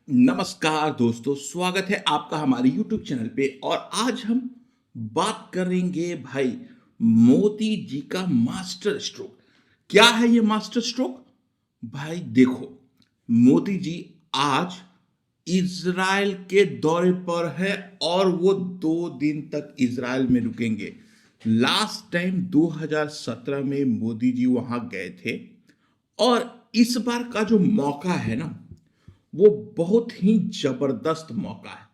नमस्कार दोस्तों, स्वागत है आपका हमारे YouTube चैनल पे। और आज हम बात करेंगे भाई मोदी जी का मास्टर स्ट्रोक। क्या है ये मास्टर स्ट्रोक? भाई देखो, मोदी जी आज इज़राइल के दौरे पर है और वो 2 दिन तक इज़राइल में रुकेंगे। लास्ट टाइम 2017 में मोदी जी वहाँ गए थे और इस बार का जो मौका है ना, वो बहुत ही जबरदस्त मौका है।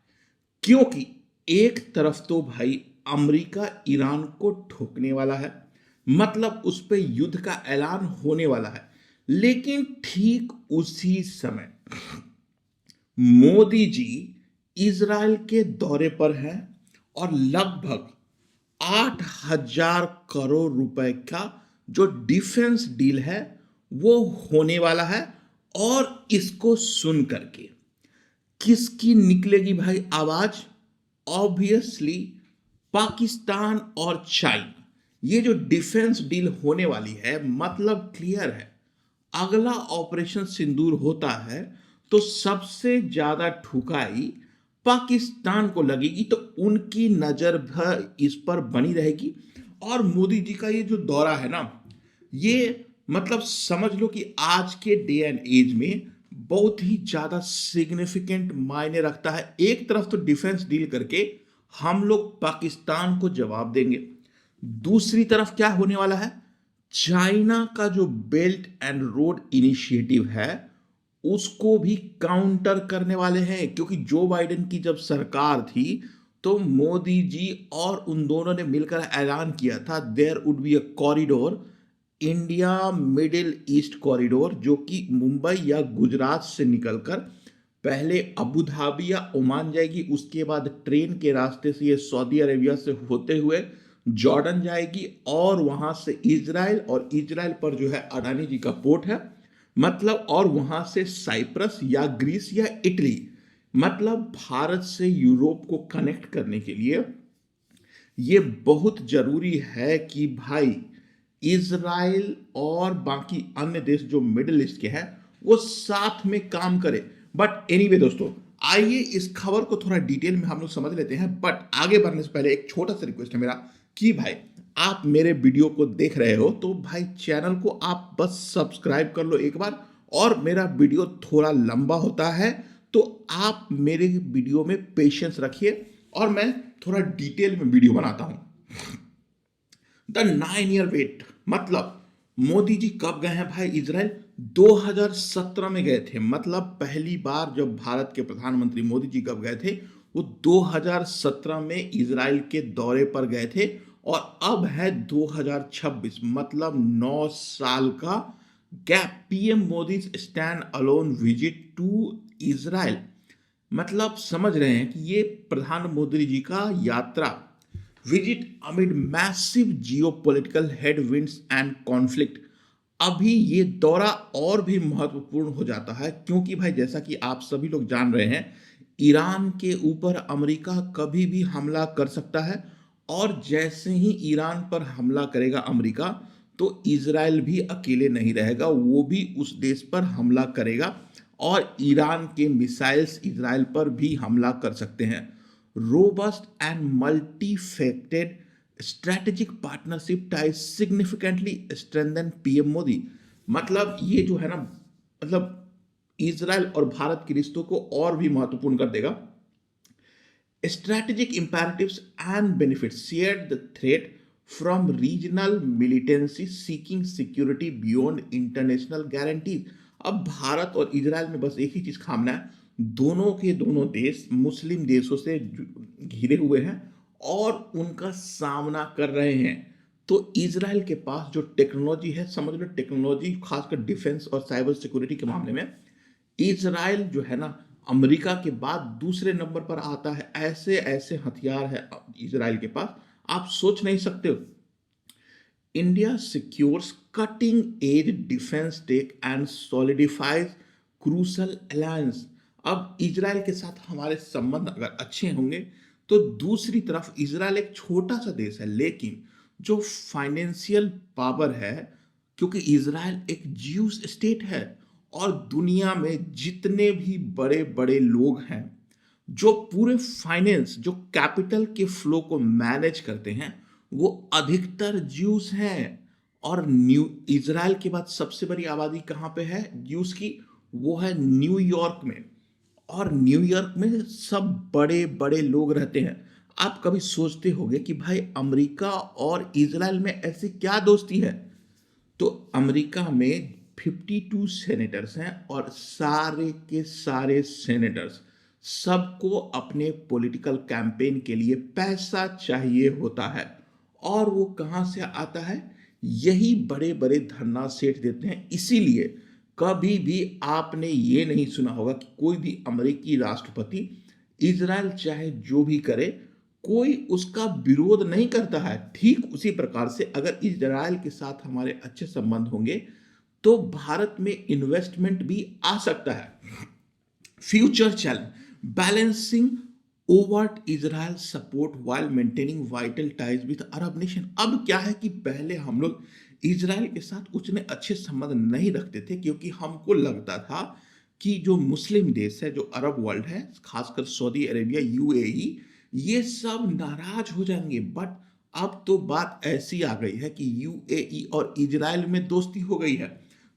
क्योंकि एक तरफ तो भाई अमेरिका ईरान को ठोकने वाला है, मतलब उस पे युद्ध का ऐलान होने वाला है। लेकिन ठीक उसी समय मोदी जी इज़राइल के दौरे पर हैं और लगभग 8,000 करोड़ रुपए का जो डिफेंस डील है वो होने वाला है। और इसको सुन करके किसकी निकलेगी भाई आवाज? ऑब्वियसली पाकिस्तान और चाइना। ये जो डिफेंस डील होने वाली है, मतलब क्लियर है, अगला ऑपरेशन सिंदूर होता है तो सबसे ज्यादा ठुकाई पाकिस्तान को लगेगी, तो उनकी नजर भी इस पर बनी रहेगी। और मोदी जी का ये जो दौरा है ना, ये मतलब समझ लो कि आज के डे एंड एज में बहुत ही ज्यादा सिग्निफिकेंट मायने रखता है। एक तरफ तो डिफेंस डील करके हम लोग पाकिस्तान को जवाब देंगे, दूसरी तरफ क्या होने वाला है, चाइना का जो बेल्ट एंड रोड इनिशिएटिव है उसको भी काउंटर करने वाले हैं। क्योंकि जो बाइडेन की जब सरकार थी तो मोदी जी और उन दोनों ने मिलकर ऐलान किया था there would be a corridor, India middle east corridor, जो कि मुंबई या गुजरात से निकलकर पहले अबू धाबी या ओमान जाएगी, उसके बाद ट्रेन के रास्ते से ये सऊदी अरेबिया से होते हुए जॉर्डन जाएगी और वहां से इजराइल, और इजराइल पर जो है अडानी जी का पोर्ट है, मतलब, और वहां से साइप्रस या ग्रीस या इटली, मतलब भारत से यूरोप को कनेक्ट करने के लिए ये बहुत जरूरी है कि भाई इजराइल और बाकी अन्य देश जो मिडिल ईस्ट के हैं वो साथ में काम करें। बट एनीवे दोस्तों, आइए इस खबर को थोड़ा डिटेल में हम लोग समझ लेते हैं। बट आगे बढ़ने से पहले एक छोटा सा रिक्वेस्ट है मेरा कि भाई आप मेरे वीडियो को देख रहे हो तो भाई चैनल को आप बस सब्सक्राइब कर लो एक बार। और मेरा वीडियो थोड़ा लंबा होता है तो आप मेरे वीडियो में पेशेंस रखिए और मैं थोड़ा डिटेल में वीडियो बनाता हूं। द 9 ईयर वेट, मतलब मोदी जी कब गए हैं भाई इजराइल? 2017 में गए थे। मतलब पहली बार जब भारत के प्रधानमंत्री मोदी जी कब गए थे, वो 2017 में इजराइल के दौरे पर गए थे। और अब है 2026, मतलब 9 साल का gap. PM Modi stand alone visit to Israel, मतलब समझ रहे हैं कि ये प्रधानमंत्री जी का यात्रा visit amid massive geopolitical headwinds and conflict. अभी ये दौरा और भी महत्वपूर्ण हो जाता है क्योंकि भाई जैसा कि आप सभी लोग जान रहे हैं, ईरान के ऊपर अमेरिका कभी भी हमला कर सकता है। और जैसे ही ईरान पर हमला करेगा अमेरिका, तो इजराइल भी अकेले नहीं रहेगा, वो भी उस देश पर हमला करेगा और ईरान के मिसाइल्स इजराइल पर भी हमला कर सकते हैं। robust and multifaceted strategic partnership ties significantly strengthen PM Modi. मतलब ये जो है ना, मतलब इजराइल और भारत के रिश्तों को और भी महत्वपूर्ण कर देगा। Strategic imperatives and benefits shared the threat from regional militancy seeking security beyond international guarantees। अब भारत और इजराइल में बस एक ही चीज खामना है, दोनों के दोनों देश मुस्लिम देशों से घिरे हुए हैं और उनका सामना कर रहे हैं। तो इजराइल के पास जो टेक्नोलॉजी है, समझ लो टेक्नोलॉजी खासकर डिफेंस और साइबर सिक्योरिटी के मामले में इजराइल जो है ना, अमेरिका के बाद दूसरे नंबर पर आता है। ऐसे ऐसे हथियार है इजराइल के पास, आप सोच नहीं सकते हो। India secures cutting edge defence tech and solidifies crucial alliance. अब इजराइल के साथ हमारे संबंध अगर अच्छे होंगे तो दूसरी तरफ इजराइल एक छोटा सा देश है लेकिन जो फाइनेंशियल पावर है, क्योंकि इजराइल एक ज्यूस स्टेट है और दुनिया में जितने भी बड़े बड़े लोग हैं जो पूरे फाइनेंस जो कैपिटल के फ्लो को मैनेज करते हैं वो अधिकतर ज्यूस हैं। और न्यू इजराइल के बाद सबसे बड़ी आबादी कहाँ पे है ज्यूस की, वो है न्यूयॉर्क में। और न्यूयॉर्क में सब बड़े बड़े लोग रहते हैं। आप कभी सोचते होंगे कि भाई अमेरिका और इजराइल में ऐसी क्या दोस्ती है। तो अमेरिका में 52 सेनेटर्स हैं और सारे के सारे सेनेटर्स सबको अपने पॉलिटिकल कैंपेन के लिए पैसा चाहिए होता है। और वो कहाँ से आता है, यही बड़े बड़े धन्ना सेठ देते हैं। इसीलिए कभी भी आपने ये नहीं सुना होगा कि कोई भी अमेरिकी राष्ट्रपति इजराइल चाहे जो भी करे कोई उसका विरोध नहीं करता है। ठीक उसी प्रकार से अगर इजराइल के साथ हमारे अच्छे संबंध होंगे तो भारत में इन्वेस्टमेंट भी आ सकता है। Future challenge balancing overt Israel support while maintaining vital ties with Arab nation. अब क्या है कि पहले हम लोग इजराइल के साथ उतने अच्छे संबंध नहीं रखते थे क्योंकि हमको लगता था कि जो मुस्लिम देश है जो अरब वर्ल्ड है खासकर सऊदी अरेबिया यूएई ये सब नाराज हो जाएंगे। बट अब तो बात ऐसी आ गई है कि यूएई और इजराइल में दोस्ती हो गई है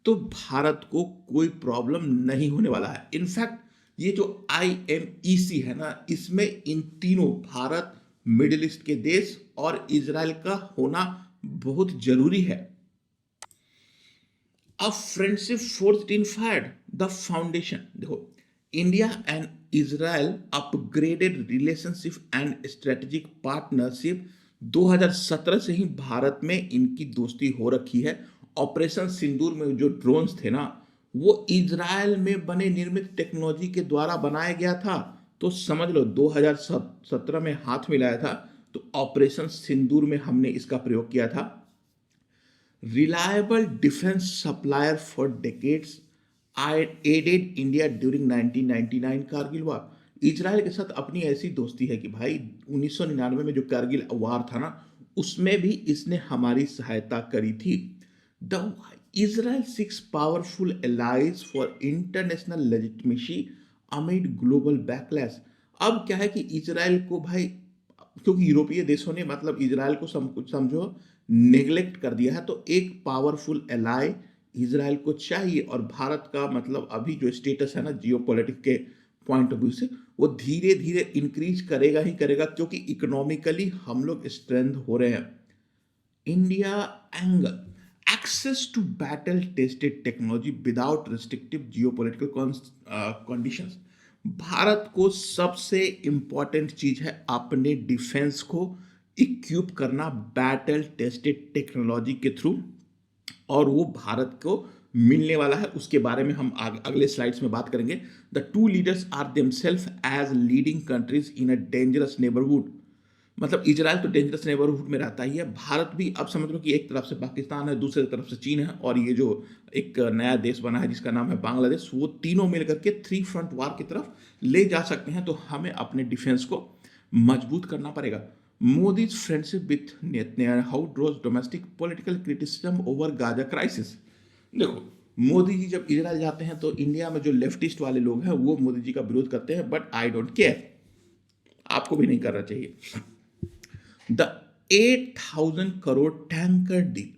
तो भारत को कोई प्रॉब्लम नहीं होने वाला है। इनफैक्ट ये जो IMEC है ना इसमें इन तीनों भारत मिडिल ईस्ट के देश और इजराइल का होना बहुत जरूरी है। A friendship forged in fire, the foundation। देखो India and Israel upgraded relationship and strategic partnership 2017 से ही भारत में इनकी दोस्ती हो रखी है। ऑपरेशन सिंदूर में जो ड्रोन्स थे ना वो इजराइल में बने निर्मित टेक्नोलॉजी के द्वारा बनाया गया था। तो समझ लो 2017 में हाथ मिलाया था तो ऑपरेशन सिंदूर में हमने इसका प्रयोग किया था। Reliable defense supplier for decades aided India during 1999 Kargil war. Israel के साथ अपनी ऐसी दोस्ती है कि भाई 1999 में जो कारगिल वार था ना उसमें भी इसने हमारी सहायता करी थी। The Israel six powerful allies for international legitimacy amid global backlash. अब क्या है कि इजराइल को भाई क्योंकि यूरोपीय देशों ने मतलब इजराइल को समझो नेग्लेक्ट कर दिया है तो एक पावरफुल एलाई इजराइल को चाहिए। और भारत का मतलब अभी जो स्टेटस है ना जियोपॉलिटिक्स के पॉइंट ऑफ व्यू से वो धीरे धीरे इंक्रीज करेगा ही करेगा क्योंकि इकोनॉमिकली हम लोग स्ट्रेंथ हो रहे हैं। India angle access to battle tested technology without restrictive geopolitical conditions. Bharat को सबसे इंपॉर्टेंट चीज है अपने डिफेंस को इक्विप करना बैटल टेस्टेड टेक्नोलॉजी के थ्रू और वो भारत को मिलने वाला है। उसके बारे में हम अगले स्लाइड्स में बात करेंगे। The two leaders are themself as leading countries in a dangerous neighbourhood. मतलब इजराइल तो डेंजरस नेबरहुड में रहता ही है, भारत भी अब समझ लो कि एक तरफ से पाकिस्तान है दूसरी तरफ से चीन है और ये जो एक नया देश बना है जिसका नाम है बांग्लादेश, वो तीनों मिलकर के 3 फ्रंट वार की तरफ ले जा सकते हैं। तो हमें अपने डिफेंस को मजबूत करना पड़ेगा। Modi's friendship with Netanyahu draws domestic political criticism over Gaza crisis. देखो मोदी जी जब इजराइल जाते हैं तो इंडिया में जो लेफ्टिस्ट वाले लोग हैं वो मोदी जी का विरोध करते हैं, बट आई डोंट केयर, आपको भी नहीं करना चाहिए। The 8,000 crore tanker deal,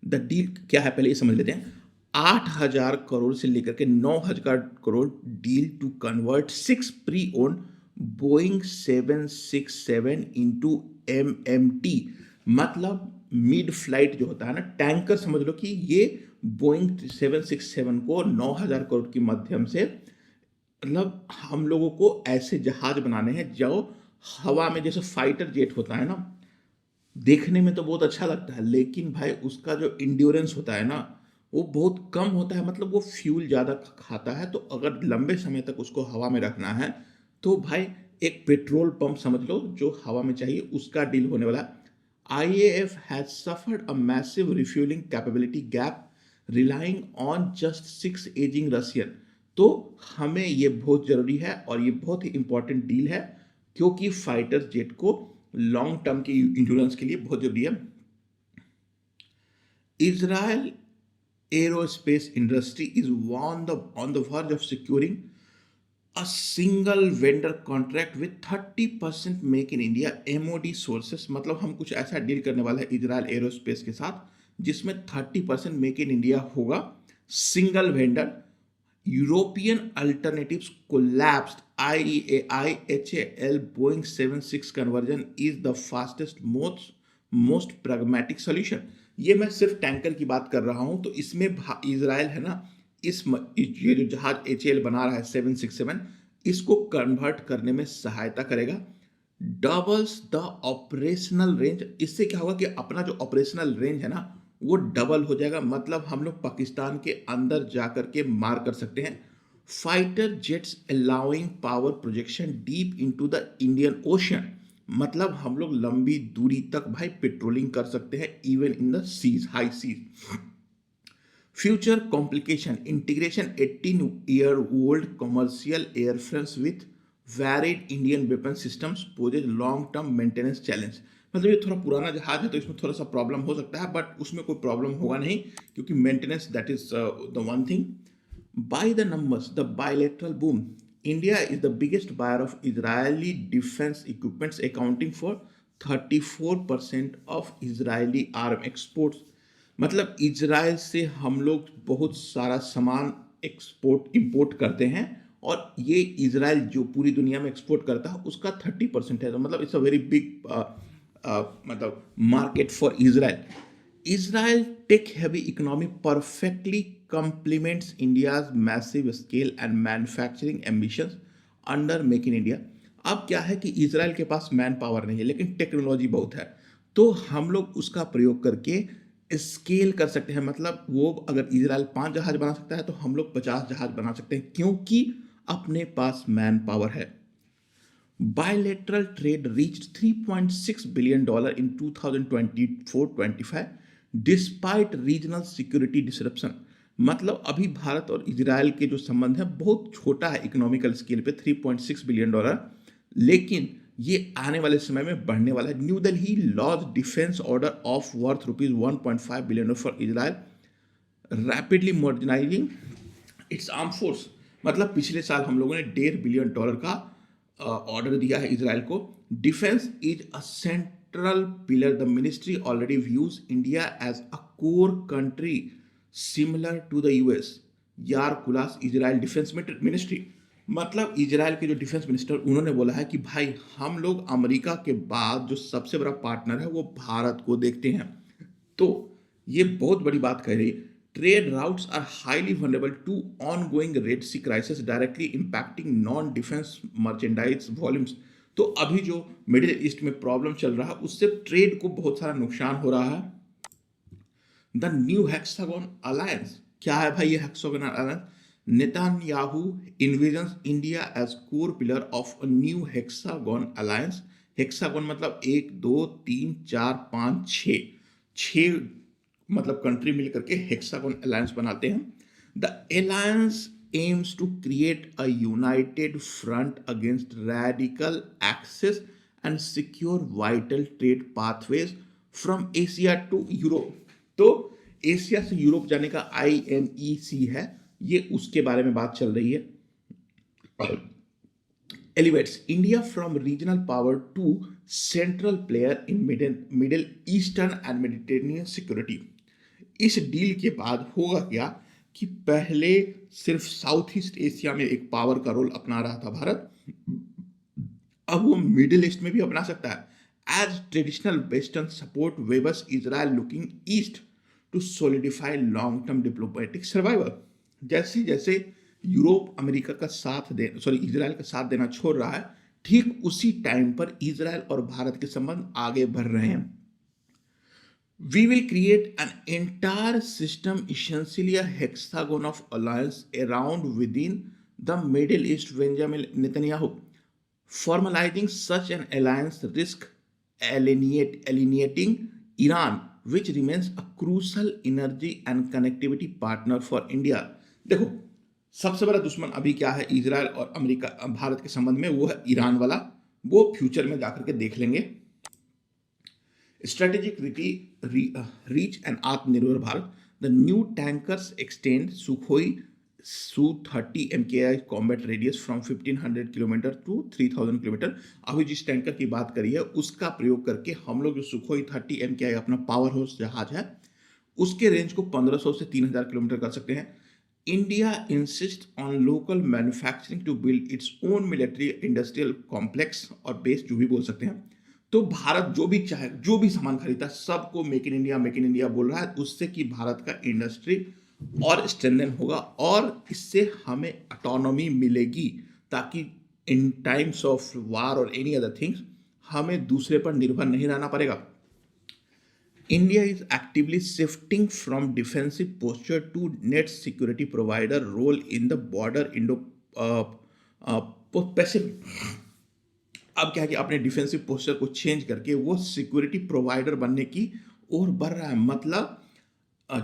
the deal क्या है पहले ये समझ लेते हैं। 8,000 करोड़ से लेकर के 9,000 crore deal to convert 6 pre owned Boeing 767 into MMT। मतलब मिड फ्लाइट जो होता है ना टैंकर, समझ लो कि ये बोइंग 767 को 9,000 करोड़ के माध्यम से मतलब हम लोगों को ऐसे जहाज बनाने हैं जो हवा में जैसे फाइटर जेट होता है ना, देखने में तो बहुत अच्छा लगता है लेकिन भाई उसका जो इंड्योरेंस होता है ना वो बहुत कम होता है। मतलब वो फ्यूल ज़्यादा खाता है तो अगर लंबे समय तक उसको हवा में रखना है तो भाई एक पेट्रोल पंप समझ लो जो हवा में चाहिए उसका डील होने वाला है। IAF has suffered a massive refueling capability gap relying on just 6 aging Russian। तो हमें ये बहुत जरूरी है और ये बहुत ही इंपॉर्टेंट डील है क्योंकि फाइटर जेट को लॉन्ग टर्म की इंश्योरेंस के लिए बहुत जरूरी है। Israel aerospace industry is on the verge of securing a single vendor contract with 30% make in India MoD sources. मतलब हम कुछ ऐसा डील करने वाला है इजराइल एरोस्पेस के साथ जिसमें 30% मेक इन इंडिया होगा, single vendor. European alternatives collapsed, IAI HAL Boeing 76 conversion is the fastest most pragmatic solution. ये मैं सिर्फ टैंकर की बात कर रहा हूं, तो इसमें इजराइल है ना, ये जो जहाज HAL बना रहा है 767, इसको कन्वर्ट करने में सहायता करेगा। डबल्स द ऑपरेशनल रेंज, इससे क्या होगा कि अपना जो ऑपरेशनल रेंज है ना वो डबल हो जाएगा, मतलब हम लोग पाकिस्तान के अंदर जाकर के मार कर सकते हैं। Fighter jets allowing power projection deep into the Indian ocean, मतलब हम लोग लंबी दूरी तक भाई पेट्रोलिंग कर सकते हैं even in the seas, high seas. Future complication integration 18-year-old commercial airframes with varied Indian weapon systems poses long term maintenance challenge. मतलब ये थोड़ा पुराना जहाज है तो इसमें थोड़ा सा प्रॉब्लम हो सकता है, बट उसमें कोई प्रॉब्लम होगा नहीं क्योंकि maintenance that is the one thing. By the numbers the bilateral boom, India is the biggest buyer of Israeli defence equipments accounting for 34% of Israeli arm exports. मतलब इजराइल से हम लोग बहुत सारा सामान एक्सपोर्ट इंपोर्ट करते हैं और ये इजराइल जो पूरी दुनिया में एक्सपोर्ट करता है उसका 30% है, तो मतलब इट्स अ वेरी बिग मतलब market for Israel. Israel tech heavy economy perfectly complements India's massive scale and manufacturing ambitions under make in India. अब क्या है कि इजराइल के पास मैन पावर नहीं है लेकिन टेक्नोलॉजी बहुत है, तो हम लोग उसका प्रयोग करके स्केल कर सकते हैं। मतलब वो अगर इजराइल 5 जहाज बना सकता है तो हम लोग 50 जहाज बना सकते हैं क्योंकि अपने पास मैन पावर है। Bilateral trade reached $3.6 billion in 2024-25 despite regional security disruption. मतलब अभी भारत और इजराइल के जो संबंध है बहुत छोटा है इकोनॉमिकल स्केल पे, $3.6 बिलियन, लेकिन ये आने वाले समय में बढ़ने वाला है। New Delhi launch defence order of worth ₹1.5 billion for Israel rapidly modernising it's arm force. मतलब पिछले साल हम लोगों ने $1.5 बिलियन का ऑर्डर दिया है इजराइल को। Defence is a central pillar, the ministry already views India as a core country similar to the US। यार कुलास इजराइल डिफेंस मिनिस्ट्री, मतलब इजराइल के जो डिफेंस मिनिस्टर उन्होंने बोला है कि भाई हम लोग अमेरिका के बाद जो सबसे बड़ा पार्टनर है वो भारत को देखते हैं। तो ये बहुत बड़ी बात कह रही है। Trade routes are highly vulnerable to ongoing Red Sea crisis directly impacting non defence merchandise volumes. तो अभी जो मिडिल ईस्ट में प्रॉब्लम चल रहा है उससे ट्रेड को बहुत सारा नुकसान हो रहा है। द न्यू हेक्सागन अलायंस, क्या है भाई ये hexagon alliance? Netanyahu envisions India as core pillar of a new hexagon alliance। Hexagon मतलब 1 2 3 4 5 6 मतलब कंट्री मिलकर के हेक्सागन अलायंस बनाते हैं। The alliance aims to create a united front against radical access and secure vital trade pathways from Asia to Europe। तो Asia से Europe जाने का IMEC है, ये उसके बारे में बात चल रही है। Elevates India from regional power to central player in Middle Eastern and Mediterranean security. इस डील के बाद होगा क्या कि पहले सिर्फ साउथ ईस्ट एशिया में एक पावर का रोल अपना रहा था भारत, अब वो मिडिल ईस्ट में भी अपना सकता है। As traditional western support wavers Israel looking east to solidify long term diplomatic survival. जैसे जैसे यूरोप अमेरिका का साथ इजराइल का साथ देना छोड़ रहा है, ठीक उसी टाइम पर इजराइल और भारत के संबंध आगे बढ़ रहे हैं। We will create an entire system, essentially a hexagon of alliance around within the Middle East, Benjamin Netanyahu. Formalizing such an alliance risk alienating Iran, which remains a crucial energy and connectivity partner for India। देखो सबसे बड़ा दुश्मन अभी क्या है Israel और America Bharat के संबंध में, वो है ईरान वाला। वो फ्यूचर में जाकर के देख लेंगे। Strategic reach and Atmanirbhar Bharat, the new tankers extend Sukhoi Su-30 MKI combat radius from 1500 kilometre to 3000 kilometre. अभी जिस टैंकर की बात करी है उसका प्रयोग करके हम लोग जो सुखोई 30 MKI अपना पावर हाउस जहाज है उसके रेंज को 1500 से 3000 किलोमीटर कर सकते हैं। India insist on local manufacturing to build its own military industrial complex और बेस जो भी बोल सकते हैं। तो भारत जो भी चाहे जो भी सामान खरीदता है सबको मेक इन इंडिया बोल रहा है, उससे कि भारत का इंडस्ट्री और स्ट्रेंथन होगा और इससे हमें ऑटोनॉमी मिलेगी ताकि इन टाइम्स ऑफ वार और एनी अदर थिंग्स हमें दूसरे पर निर्भर नहीं रहना पड़ेगा। India is actively shifting from defensive posture to net security provider role in the border Indo uh, Pacific। अब क्या है कि अपने डिफेंसिव पोस्चर को चेंज करके वो सिक्योरिटी प्रोवाइडर बनने की ओर बढ़ रहा है। मतलब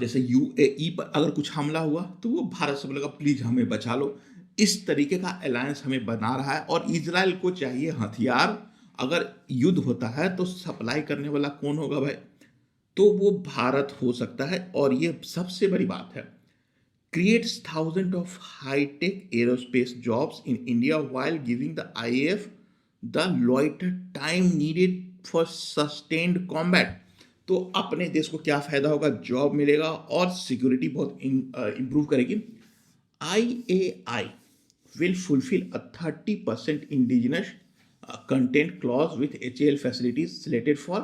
जैसे यूएई पर अगर कुछ हमला हुआ तो वो भारत से बोलेगा प्लीज हमें बचा लो। इस तरीके का अलायंस हमें बना रहा है और इजराइल को चाहिए हथियार। अगर युद्ध होता है तो सप्लाई करने वाला कौन होगा भाई? तो वो भारत हो सकता है और ये सबसे बड़ी बात है। Creates thousand of high tech aerospace jobs in India while giving the IAF the loiter time needed for sustained combat. तो अपने देश को क्या फायदा होगा? जॉब मिलेगा और सिक्योरिटी बहुत इंप्रूव करेगी। IAI will fulfill a 30% indigenous content clause with HAL facilities slated for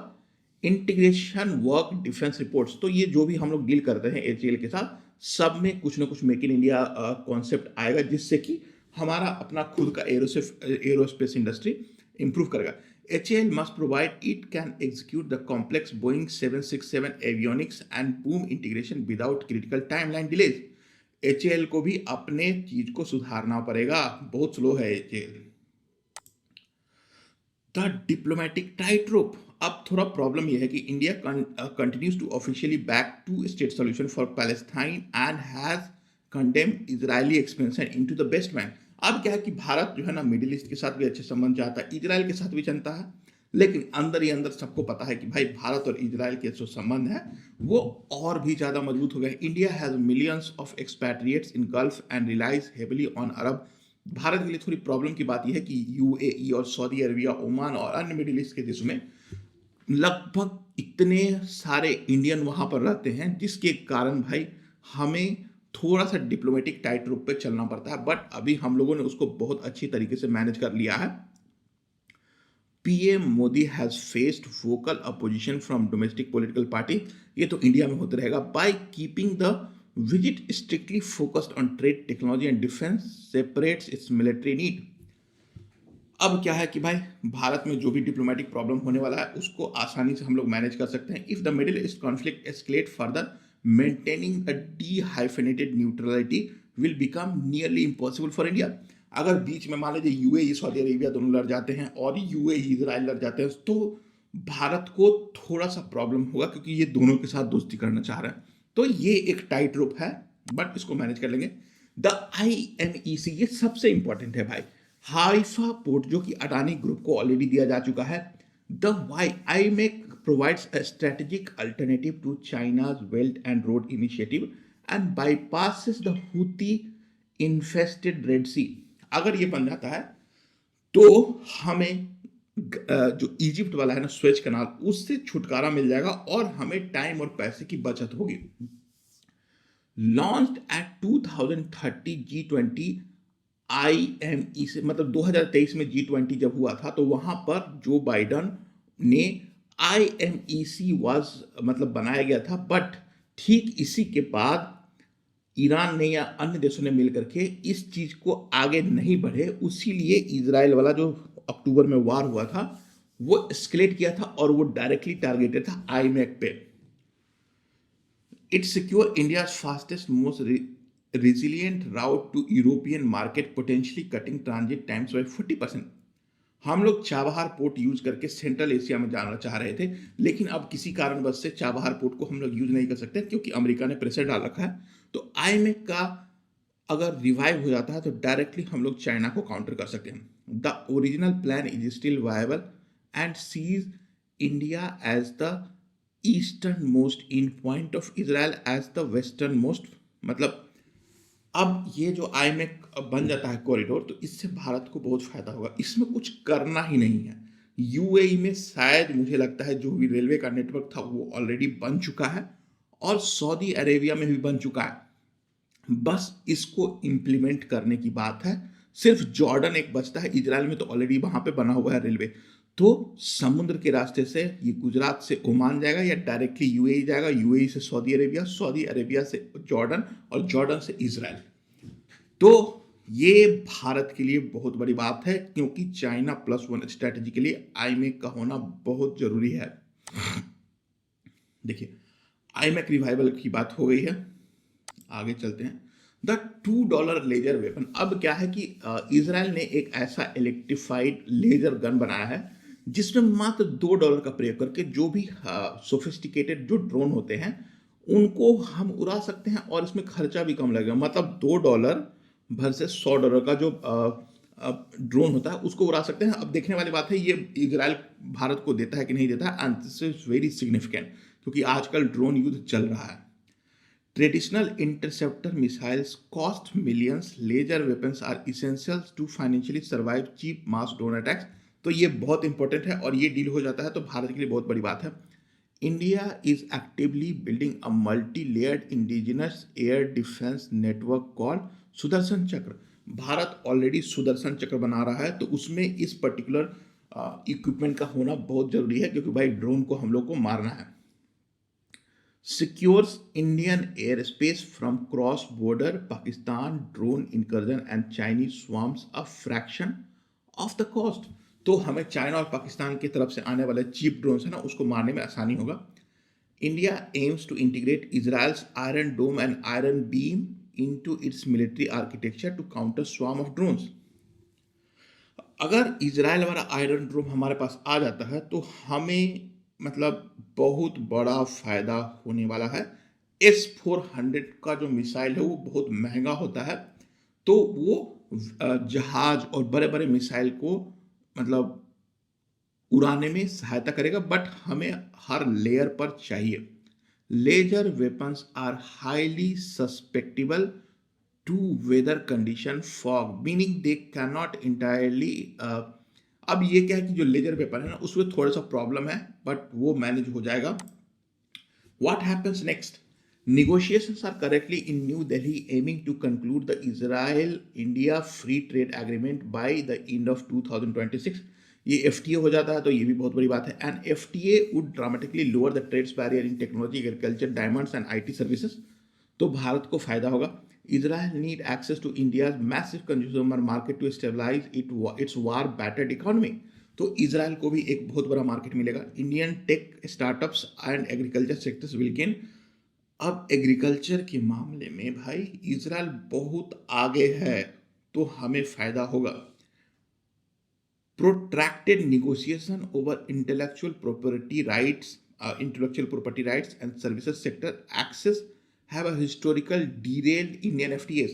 integration work defence reports. तो ये जो भी हम लोग डील करते हैं HAL के साथ सब में कुछ ना कुछ मेक इन इंडिया कॉन्सेप्ट आएगा जिससे कि हमारा अपना खुद का एरोस्पेस इंडस्ट्री इंप्रूव करेगा। HAL must provide it can execute the complex Boeing 767 avionics and boom integration without critical timeline delays। HAL को भी अपने चीज को सुधारना पड़ेगा, बहुत स्लो है HAL। The diplomatic tight rope. अब थोड़ा प्रॉब्लम यह है कि India continues to officially back two state solution for Palestine and has condemn Israeli expansion into the West मैन। अब क्या है कि भारत जो है ना मिडिल ईस्ट के साथ भी अच्छे संबंध चाहता है, इजराइल के साथ भी चाहता है, लेकिन अंदर ही अंदर सबको पता है कि भाई भारत और इजराइल के जो संबंध है वो और भी ज्यादा मजबूत हो गए। India has millions of expatriates in Gulf and relies heavily on Arab. Bharat के लिए थोड़ी प्रॉब्लम की बात यह है कि यूएई और सऊदी अरबिया, ओमान और अन्य मिडिल ईस्ट के देशों में लगभग इतने सारे इंडियन वहां पर रहते हैं जिसके कारण भाई हमें थोड़ा सा डिप्लोमेटिक टाइट रूप पे चलना पड़ता है, बट अभी हम लोगों ने उसको बहुत अच्छी तरीके से मैनेज कर लिया है। PM Modi has faced vocal opposition from domestic political party. ये तो इंडिया में होता रहेगा। By keeping the visit strictly focused on trade, technology and defence separates it's military need. अब क्या है कि भाई भारत में जो भी डिप्लोमेटिक प्रॉब्लम होने वाला है उसको आसानी से हम लोग मैनेज कर सकते हैं। If the Middle East conflict escalate further, maintaining a dehyphenated neutrality will become nearly impossible for India. अगर बीच में मान लीजिए यूएई सऊदी अरेबिया दोनों लड़ जाते हैं और यूएई इजराइल लड़ जाते हैं तो भारत को थोड़ा सा प्रॉब्लम होगा क्योंकि ये दोनों के साथ दोस्ती करना चाह रहे हैं। तो ये एक टाइट रोप है बट इसको मैनेज कर लेंगे। द IMEC ये सबसे इंपॉर्टेंट है भाई। हाइफा पोर्ट जो कि अडानी ग्रुप को ऑलरेडी दिया जा चुका है। The IMEC provides a strategic alternative to China's Belt and Road Initiative and bypasses the Houthi infested Red Sea। अगर ये बन जाता है तो हमें जो इजिप्ट वाला है ना स्वेज कनाल, उससे छुटकारा मिल जाएगा और हमें टाइम और पैसे की बचत होगी। लॉन्च्ड एट 2030 G20 IME से, मतलब 2023 में G20 जब हुआ था तो वहां पर जो बाइडन ने IMEC वाज मतलब बनाया गया था, बट ठीक इसी के बाद ईरान ने या अन्य देशों ने मिलकर के इस चीज को आगे नहीं बढ़े, उसीलिए इजराइल वाला जो अक्टूबर में वार हुआ था वो एस्केलेट किया था और वो डायरेक्टली टारगेटेड था IMEC पे। It secure India fastest most resilient route to European market, potentially cutting transit times by 40%। हम लोग चाबहार पोर्ट यूज करके सेंट्रल एशिया में जाना चाह रहे थे, लेकिन अब किसी कारणवश से चाबहार पोर्ट को हम लोग यूज नहीं कर सकते क्योंकि अमेरिका ने प्रेशर डाल रखा है। तो IMEC का अगर रिवाइव हो जाता है तो डायरेक्टली हम लोग चाइना को काउंटर कर सकते हैं। The original plan is still viable and sees India as the eastern most end point of Israel as the western most, मतलब अब ये जो आईमेक बन जाता है कॉरिडोर, तो इससे भारत को बहुत फायदा होगा, इसमें कुछ करना ही नहीं है। यूएई में शायद मुझे लगता है जो भी रेलवे का नेटवर्क था वो ऑलरेडी बन चुका है, और सऊदी अरेबिया में भी बन चुका है, बस इसको इम्प्लीमेंट करने की बात है। सिर्फ जॉर्डन एक बचता है, इजराइल में तो ऑलरेडी वहां पे बना हुआ है रेलवे। तो समुद्र के रास्ते से ये गुजरात से ओमान जाएगा या डायरेक्टली यूएई जाएगा, यूएई से सऊदी अरेबिया, सऊदी अरेबिया से जॉर्डन, और जॉर्डन से इजराइल। तो ये भारत के लिए बहुत बड़ी बात है, क्योंकि चाइना प्लस वन स्ट्रैटेजी के लिए आईमेक का होना बहुत जरूरी है। देखिए, आईमेक रिवाइवल की बात हो गई है, आगे चलते हैं। The $2 laser weapon. अब क्या है कि इजराइल ने एक ऐसा इलेक्ट्रिफाइड लेजर गन बनाया है जिसमें मात्र $2 का प्रयोग करके जो भी सोफिस्टिकेटेड जो ड्रोन होते हैं उनको हम उड़ा सकते हैं, और इसमें खर्चा भी कम लगेगा। मतलब $2 वर्सेस $100 का जो ड्रोन होता है उसको उड़ा सकते हैं। अब देखने वाली बात है ये इजराइल भारत को देता है कि नहीं देता है, and this is very significant, क्योंकि आजकल ड्रोन युद्ध चल रहा है। Traditional interceptor missiles cost millions. Laser weapons are essential to financially survive cheap mass drone attacks. तो ये बहुत इंपॉर्टेंट है, और ये डील हो जाता है तो भारत के लिए बहुत बड़ी बात है। India is actively building a multi layered indigenous air defence network called Sudarshan चक्र। भारत ऑलरेडी सुदर्शन चक्र बना रहा है, तो उसमें इस पर्टिकुलर इक्विपमेंट का होना बहुत जरूरी है, क्योंकि भाई ड्रोन को हम लोग को मारना है। Secures Indian airspace from cross-border Pakistan drone incursion and Chinese swarms a fraction of the cost. तो हमें चाइना और पाकिस्तान की तरफ से आने वाले चीप ड्रोन्स है ना, उसको मारने में आसानी होगा। India aims to integrate Israel's Iron Dome and Iron Beam into its military architecture to counter swarm of drones. अगर इजराइल वाला आयरन डोम हमारे पास आ जाता है तो हमें मतलब बहुत बड़ा फायदा होने वाला है। S-400 का जो मिसाइल है वो बहुत महंगा होता है, तो वो जहाज और बड़े बड़े मिसाइल को मतलब उड़ाने में सहायता करेगा, बट हमें हर लेयर पर चाहिए। Laser weapons are highly susceptible to weather condition fog, meaning they can not entirely. अब ये क्या है कि जो लेजर वेपन है ना उसमें थोड़ा सा प्रॉब्लम है, बट वो मैनेज हो जाएगा। What happens next? Negotiations are currently in New Delhi aiming to conclude the Israel-India free trade agreement by the end of 2026. ये FTA हो जाता है तो ये भी बहुत बड़ी बात है, and FTA would dramatically lower the trade barrier in technology, agriculture, diamonds and IT services. तो भारत को फायदा होगा। Israel need access to India's massive consumer market to stabilize its war-battered economy. तो इजराइल को भी एक बहुत बड़ा मार्केट मिलेगा। Indian tech startups and agriculture sectors will gain. अब एग्रीकल्चर के मामले में भाई इजराइल बहुत आगे है, तो हमें फायदा होगा। Protracted negotiation over intellectual property rights and services sector access have a historical derailed Indian FTAs.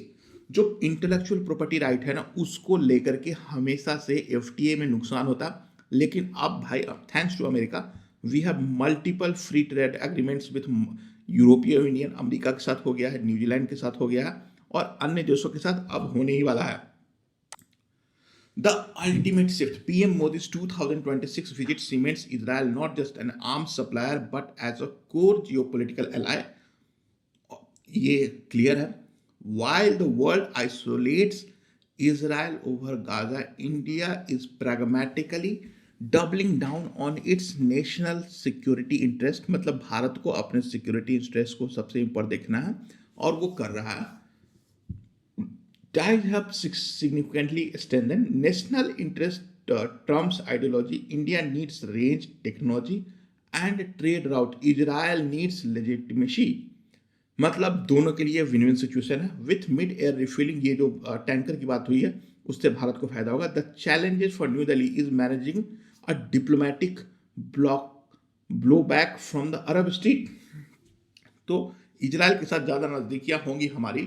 जो इंटेलेक्चुअल प्रॉपर्टी राइट है ना उसको लेकर के हमेशा से FTA में नुकसान होता, लेकिन अब भाई अब thanks to America we have multiple free trade agreements with European Union, America के साथ हो गया है, न्यूजीलैंड के साथ हो गया है, और अन्य देशों के साथ अब होने ही वाला है। The ultimate shift. PM Modi's 2026 visit cements Israel not just an arms supplier but as a core geopolitical ally. ये क्लियर है। While the world isolates Israel over Gaza, India is pragmatically doubling down on its national security interest. मतलब भारत को अपने security interest को सबसे ऊपर देखना है, और वो कर रहा है। Ties have significantly strengthened national interest trumps ideology. India needs range, technology and trade route. Israel needs legitimacy. मतलब दोनों के लिए विन विन सिचुएशन है। विथ मिड एयर रिफिलिंग, ये जो टैंकर की बात हुई है उससे भारत को फायदा होगा। The challenges for new Delhi is managing a diplomatic blow back from the Arab street. तो इजराइल के साथ ज़्यादा नज़दीकियाँ होंगी हमारी,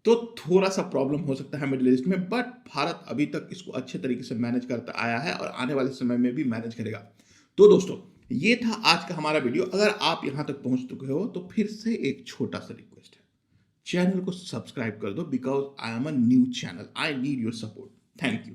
तो थोड़ा सा प्रॉब्लम हो सकता है मिडिल ईस्ट में, बट भारत अभी तक इसको अच्छे तरीके से मैनेज करता आया है और आने वाले समय में भी मैनेज करेगा। तो दोस्तों ये था आज का हमारा वीडियो। अगर आप यहां तक पहुंच चुके हो तो फिर से एक छोटा सा रिक्वेस्ट है, चैनल को सब्सक्राइब कर दो because I am a new channel, I need your support. Thank you.